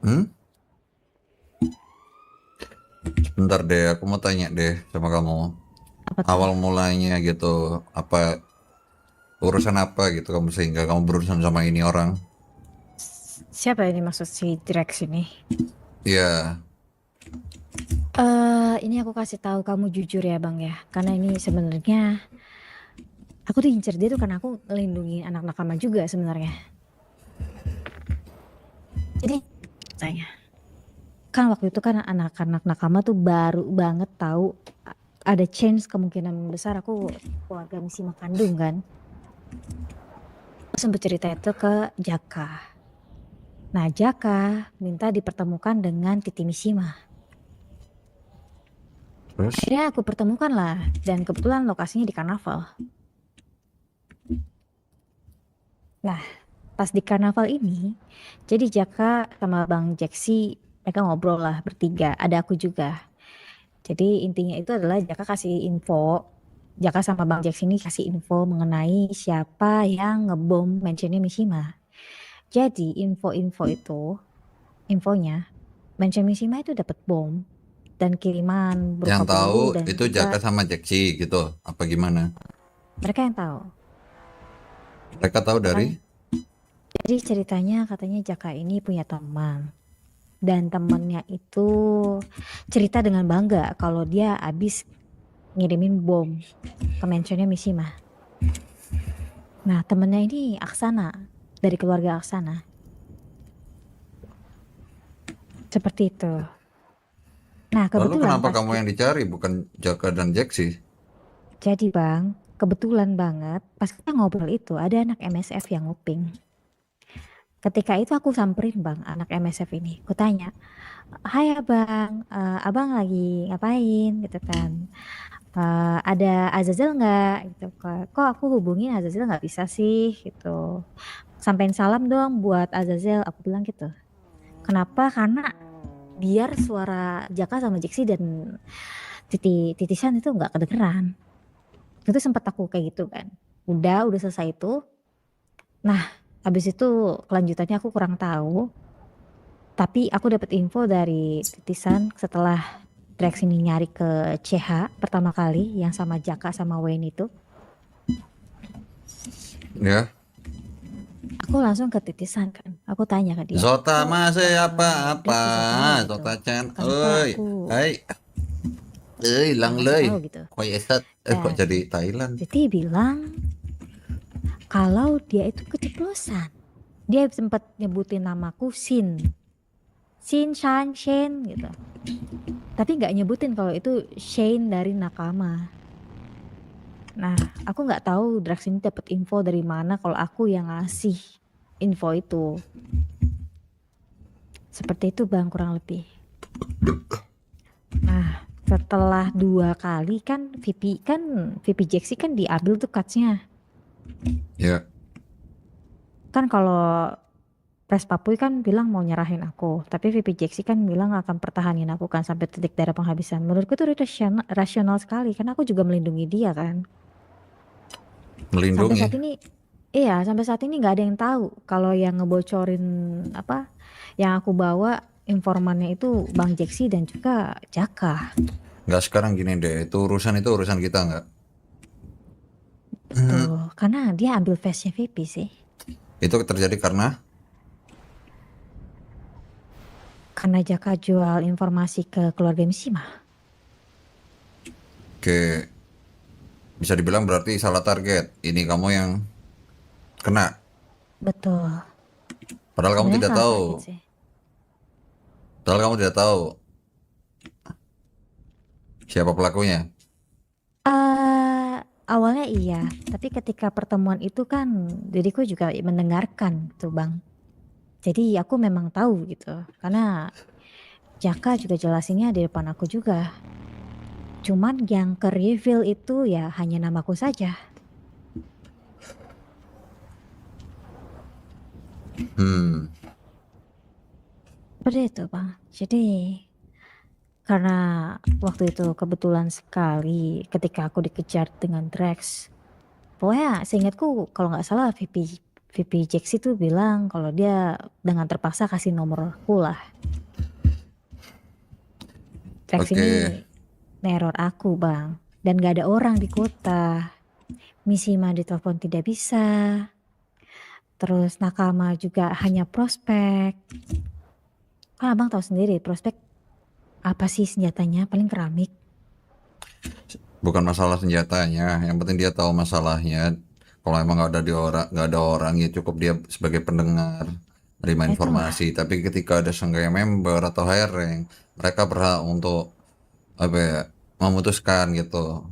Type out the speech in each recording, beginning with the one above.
Hmm? Bentar deh, aku mau tanya deh sama kamu. Apa tuh? Awal mulanya gitu, apa urusan apa gitu kamu sehingga kamu berurusan sama ini orang? Siapa ini maksud si Drex ini? Iya, Ini aku kasih tahu kamu jujur ya Bang ya. Karena ini sebenarnya aku tuh incer dia tuh karena aku ngelindungi anak nakama juga sebenarnya. Jadi saya kan waktu itu kan anak-anak nakama tuh baru banget tahu ada chance kemungkinan besar aku keluarga misi kandung kan. Aku sempet cerita itu ke Jaka. Nah Jaka minta dipertemukan dengan Titi Mishima. terus Akhirnya aku pertemukan lah dan kebetulan lokasinya di karnaval. Nah pas di karnaval ini, jadi Jaka sama Bang Jeksi mereka ngobrol lah bertiga, ada aku juga. Jadi intinya itu adalah Jaka kasih info, Jaka sama Bang Jeksi ini kasih info mengenai siapa yang ngebom mansionnya Mishima. Jadi info-info itu, infonya, mansion Mishima itu dapat bom dan kiriman yang berupa peluru tahu dan itu Jaka juga sama Jeksi gitu, apa gimana? mereka yang tahu. Mereka tahu dari? Makanya, jadi ceritanya katanya Jaka ini punya teman. Dan temennya itu cerita dengan bangga kalau dia habis ngirimin bom ke mansionnya Mishima. Nah temennya ini Aksana, dari keluarga Aksana. Seperti itu. Nah Lalu kebetulan kenapa pas kamu yang dicari bukan Jaka dan Jeksi? jadi bang, kebetulan banget pas kita ngobrol itu ada anak MSF yang nguping. Ketika itu aku samperin bang anak MSF ini. Aku tanya, hai abang, abang lagi ngapain gitu kan. Ada Azazel nggak gitu, kok aku hubungin Azazel nggak bisa sih gitu, sampein salam dong buat Azazel aku bilang gitu. Kenapa? Karena biar suara Jaka sama Jeksi dan titisan itu nggak kedengeran. Itu sempat aku kayak gitu kan. Udah selesai itu. Nah habis itu kelanjutannya aku kurang tahu, tapi aku dapat info dari titisan setelah Drex ini nyari ke CH pertama kali yang sama Jaka sama Wayne itu. Ya, Aku langsung ke titisan kan. Aku tanya ke dia, Zota kok masih apa-apa, Drex bisa tahu gitu. Zota Chan, Kenapa aku hai, hilang ngasih leh, tahu gitu. kok esat, kok Dan jadi Thailand? Titi bilang kalau dia itu keceplosan. Dia sempat nyebutin namaku Sin Shan Shen gitu. Tapi nggak nyebutin kalau itu Shane dari Nakama. Nah, aku nggak tahu Drax ini dapat info dari mana kalau aku yang ngasih info itu. Seperti itu bang kurang lebih. Nah, setelah 2 kali kan VP Jaxi kan diambil tuh cutsnya. Ya, Kan kalau Pres Papui kan bilang mau nyerahin aku, tapi VP Jaxi kan bilang akan pertahanin aku kan sampai titik darah penghabisan. Menurutku itu rasional, rasional sekali, karena aku juga melindungi dia kan. Sampai melindungi. saat ini, iya sampai saat ini nggak ada yang tahu kalau yang ngebocorin apa, yang aku bawa informannya itu Bang Jaxi dan juga Jaka. Nggak sekarang gini deh, itu urusan kita nggak. Tuh, karena dia ambil face-nya VP sih. Itu terjadi karena, Karena Jaka jual informasi ke keluarga Mishima. oke, bisa dibilang berarti salah target. Ini kamu yang kena, Betul. padahal kamu Sebenarnya tidak salah target tahu. sih. Padahal kamu tidak tahu siapa pelakunya. eh Awalnya iya, tapi ketika pertemuan itu kan diriku juga mendengarkan tuh Bang. Jadi aku memang tahu gitu. Karena Jaka juga jelasinnya di depan aku juga. Cuman yang ke reveal itu ya hanya namaku saja. Hmm, Seperti itu Bang. Jadi karena waktu itu kebetulan sekali ketika aku dikejar dengan Drex. Pokoknya seingatku kalau nggak salah VP. VP Jax itu bilang kalau dia dengan terpaksa kasih nomor aku lah. Trax Oke, ini neror aku bang, dan gak ada orang di kota. Misi mah ditelepon tidak bisa. Terus Nakama juga hanya prospek. Kan abang tahu sendiri prospek apa sih senjatanya, paling keramik. bukan masalah senjatanya. Yang penting dia tahu masalahnya. Kalau emang nggak ada orang ya cukup dia sebagai pendengar terima Nah, itulah, informasi. Tapi ketika ada seenggaknya member atau high rank, mereka berhak untuk apa ya memutuskan gitu.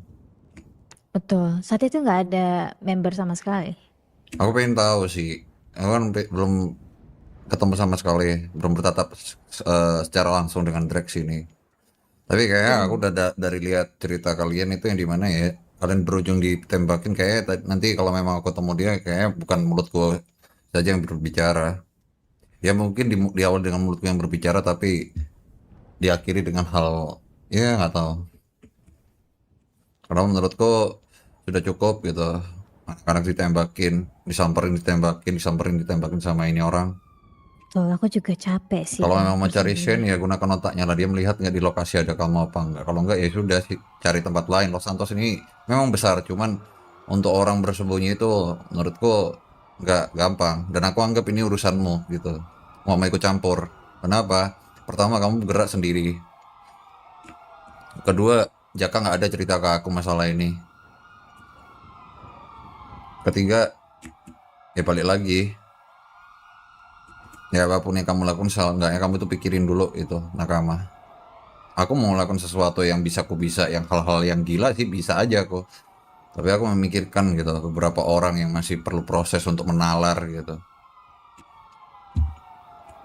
betul. Saat itu nggak ada member sama sekali. Aku pengen tahu sih. Aku kan belum ketemu sama sekali, belum bertatap secara langsung dengan Drex ini. Tapi kayak aku Betul. udah dari lihat cerita kalian itu yang di mana ya, kalian berujung ditembakin kayak nanti kalau memang aku ketemu dia kayak bukan mulutku saja yang berbicara. Ya mungkin di awal dengan mulutku yang berbicara tapi diakhiri dengan hal ya nggak tahu. Karena menurutku sudah cukup gitu. Anak-anak ditembakin, disamperin, ditembakin sama ini orang. Betul, aku juga capek sih Kalau bang memang mau cari personally. Shane ya gunakan otaknya lah. Dia melihat nggak di lokasi ada kamu apa enggak. Kalau enggak ya sudah sih cari tempat lain. Los Santos ini memang besar, cuman untuk orang bersembunyi itu menurutku nggak gampang. Dan aku anggap ini urusanmu gitu. Mau ikut campur. Kenapa? Pertama kamu bergerak sendiri. Kedua, Jaka nggak ada cerita ke aku masalah ini. Ketiga, ya balik lagi. Ya apapun yang kamu lakukan, seenggaknya kamu tuh pikirin dulu itu nakama. Aku mau melakukan sesuatu yang bisa, yang hal-hal yang gila sih bisa aja kok. Tapi aku memikirkan gitu beberapa orang yang masih perlu proses untuk menalar gitu.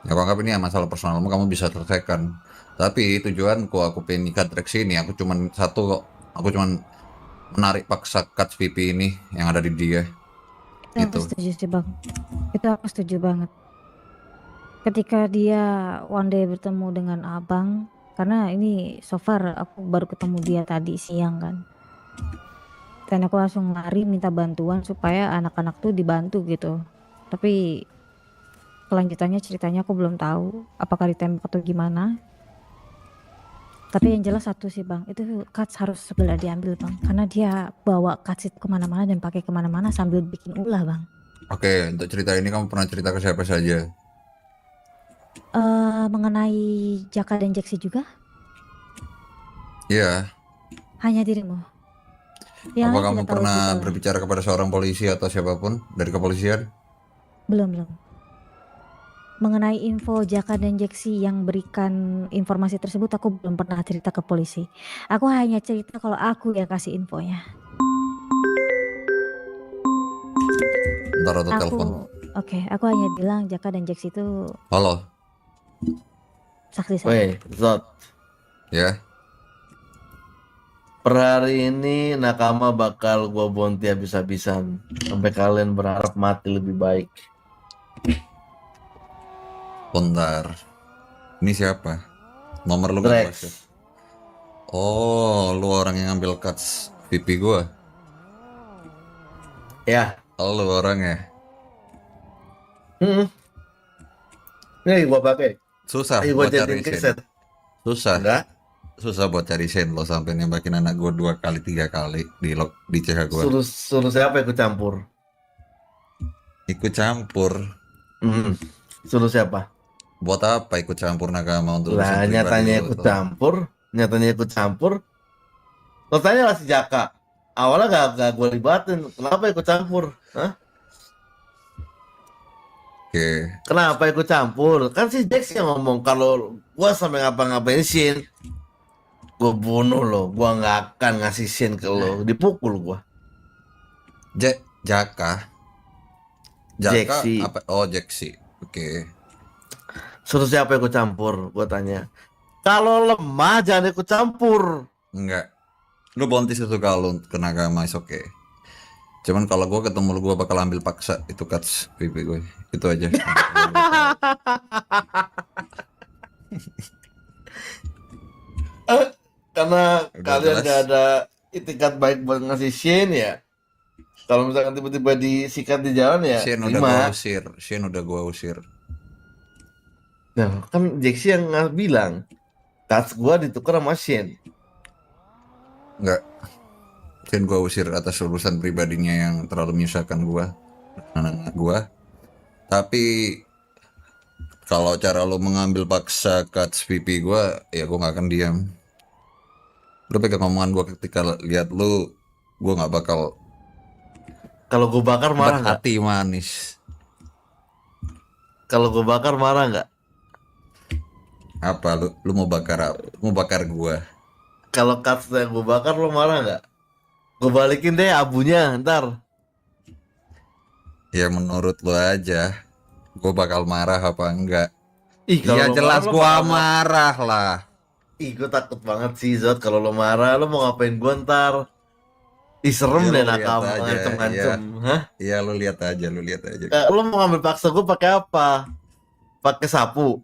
Ya aku anggap ini ya masalah personalmu kamu bisa selesaikan. Tapi tujuanku aku pengen nikah Rex ini aku cuman satu kok. Aku cuman menarik paksa cut VP ini yang ada di dia Itu aku gitu. setuju sih bang. Itu aku setuju banget. Ketika dia one day bertemu dengan abang, karena ini so far aku baru ketemu dia tadi siang kan. Dan aku langsung lari minta bantuan supaya anak-anak tuh dibantu gitu. Tapi kelanjutannya ceritanya aku belum tahu apakah ditembak atau gimana. Tapi yang jelas satu sih bang, itu cuts harus segera diambil bang, karena dia bawa cuts itu kemana-mana dan pakai kemana-mana sambil bikin ulah bang. Oke, untuk cerita ini kamu pernah cerita ke siapa saja? Mengenai Jaka dan Jaxi juga Iya. hanya dirimu. Yang Apa lain kamu tidak tahu pernah detailnya. berbicara kepada seorang polisi atau siapapun dari kepolisian? Belum. Mengenai info Jaka dan Jaxi yang berikan informasi tersebut aku belum pernah cerita ke polisi. Aku hanya cerita kalau aku yang kasih infonya. Ntar atau telepon. Aku hanya bilang Jaka dan Jaxi itu Halo, saksi saja. Weh, Zot, ya. per hari ini nakama bakal gua bonti habis-habisan sampai kalian berharap mati lebih baik. Bentar. Ini siapa? Nomor lu kan Drex, pasti. Oh, lu orang yang ngambil cuts VP gua. ya, Oh, lu orang ya. hmm, ini gua pakai. Susah Ini gua buat cari jadiin Shane. keset. Susah. Enggak, Susah buat cari Shane lo sampai nembakin anak gua 2 kali 3 kali di CH gua. suruh siapa ikut campur? Ikut campur. Hmm, suruh siapa? Buat apa ikut campur nakama untuk urusan Lah, pribadi nyatanya lo ikut tuh? campur, nyatanya ikut campur. Lo tanya lah si Jaka. Awalnya gak gua libatin. Kenapa ikut campur? Hah? Oke. Kenapa ikut campur? Kan si Dex yang ngomong kalau gua sampai ngapa-ngapain Shin, gue bunuh lo, gue nggak akan ngasih Shin ke lo, dipukul gue. Jaka. Jaka Jaxi, apa? Oh, Jaxi. Oke. suruh siapa ikut campur? Gue tanya. Kalau lemah jangan ikut campur. Enggak. Lu bonti sesuka lu ke nakama is oke. Cuman kalau gue ketemu lu gue bakal ambil paksa itu cuts pipi gue. Itu aja. Karena Udah kalian jelas. gak ada itikat baik buat ngasih Shin ya. Kalau misalkan tiba-tiba disikat di jalan ya Shin udah 5. gua usir. Shin udah gua usir. Nah, kan Jaxi yang bilang cards gua ditukar sama Shin. Enggak. Shin gua usir atas urusan pribadinya yang terlalu menyusahkan gua. Anak-anak gua. Tapi kalau cara lu mengambil paksa cuts pipi gua, ya gua nggak akan diam. Lu pegang omongan gua ketika lihat lu, gua nggak bakal Kalau gua bakar marah nggak? berhati manis. Kalau gua bakar marah nggak? Apa lu mau bakar apa? Lu mau bakar gua? Kalau cards yang gua bakar lo marah nggak? Gua balikin deh abunya ntar. Ya menurut lu aja. Gua bakal marah apa enggak? Ih, kalau Ya lo jelas marah lo gua bakal marah lah. Ih, gua takut banget sih Zot kalau lo marah lo mau ngapain gua ntar. Ih, serem Ya deh lu lihat nakal aja. ngancem-ngancem. Hah? Iya lu lihat aja, lu lihat aja. Lo mau ngambil paksa gua pakai apa? Pakai sapu.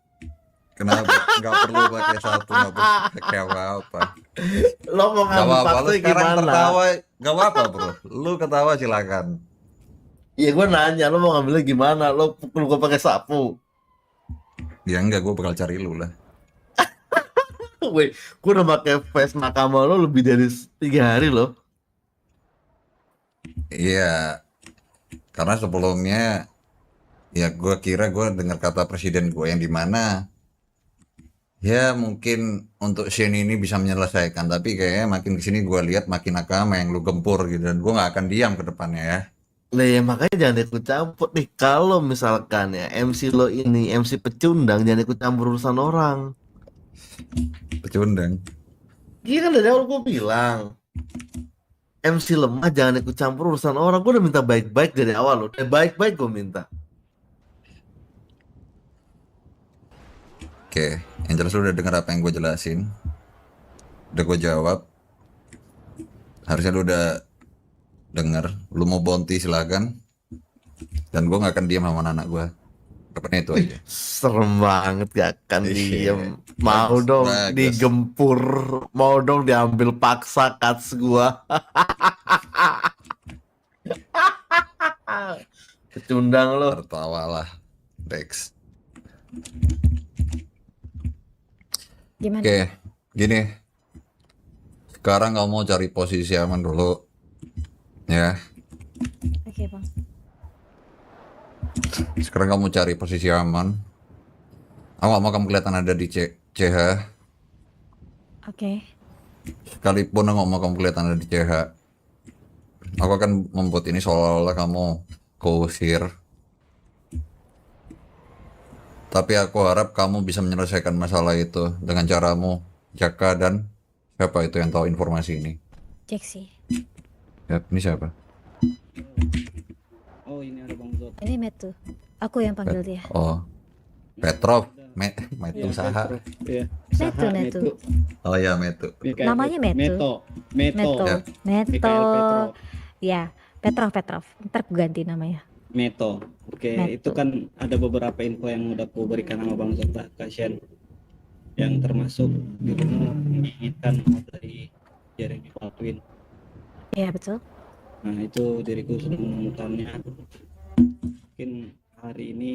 Kenapa? Nggak perlu pakai sapu, nggak perlu pakai apa-apa. Lo mau Gak ngambil apa-apa, lu paksa sekarang gimana? tertawa, gak apa-apa bro. Lu ketawa silakan. Iya, gua nanya lo mau ngambilnya gimana? Lo pukul gua pakai sapu. Ya enggak, gue bakal cari lu lah. Woi, gua udah pakai face nakama lo lebih dari 3 hari lo. Iya, karena sebelumnya ya gue kira gue dengar kata presiden gue yang dimana ya mungkin untuk Shane ini bisa menyelesaikan, tapi kayaknya makin kesini gue lihat makin nakama yang lu gempur gitu, dan gue nggak akan diam ke depannya ya. Lah ya makanya jangan ikut campur nih. Kalau misalkan ya MC lo ini MC pecundang, jangan ikut campur urusan orang. Pecundang. Iya kan dari awal gue bilang MC lemah jangan ikut campur urusan orang. Gue udah minta baik-baik dari awal loh. Baik-baik gue minta. Oke, yang jelas lu udah dengar apa yang gue jelasin, udah gue jawab. Harusnya lu udah denger. Lu mau bounty silakan, dan gue nggak akan diam sama anak gue. Depannya itu aja. Serem banget gak akan Iya. diem. Mau Bagus, dong bagus. digempur. Mau dong diambil paksa cuts gua. Pecundang lo. Tertawalah, Dex. Gimana? Oke, gini. Sekarang kamu mau cari posisi aman dulu, ya. Oke bang. Sekarang kamu cari posisi aman. Aku nggak mau kamu kelihatan ada di CH. Oke. Sekalipun aku nggak mau kamu kelihatan ada di CH, aku akan membuat ini seolah-olah kamu kusir. Tapi aku harap kamu bisa menyelesaikan masalah itu dengan caramu, Jaka, dan siapa itu yang tahu informasi ini? Jaxi. Ya, ini siapa? Oh, ini ada Bang Zot. Ini Metu. Aku yang panggil dia. Oh, Petrov, Metu Iya, Saha. Petrov. Iya. Metu, Saha, Metu. Oh ya, Metu. Mikael Namanya Metu. Meto. Meto. Meto. Ya. Meto. Mikael Petrov. Ya, Petrov. Ntar aku ganti namanya. Meto. Oke, Meto. itu kan ada beberapa info yang udah aku berikan sama Bang Zot lah, kasihan. Yang termasuk dirimu menginginkan dari Jeremy Baldwin. Iya, betul. Nah, itu diriku sedang menemukannya. Mungkin hari ini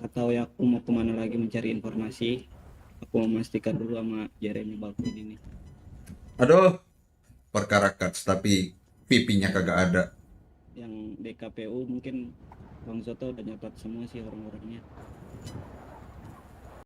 atau ya aku mau kemana lagi mencari informasi. Aku memastikan dulu sama Jeremy Baldwin ini. Aduh, perkara cuts tapi pipinya kagak ada. Yang DKPU mungkin Bang Zoto udah nyatat semua sih orang-orangnya.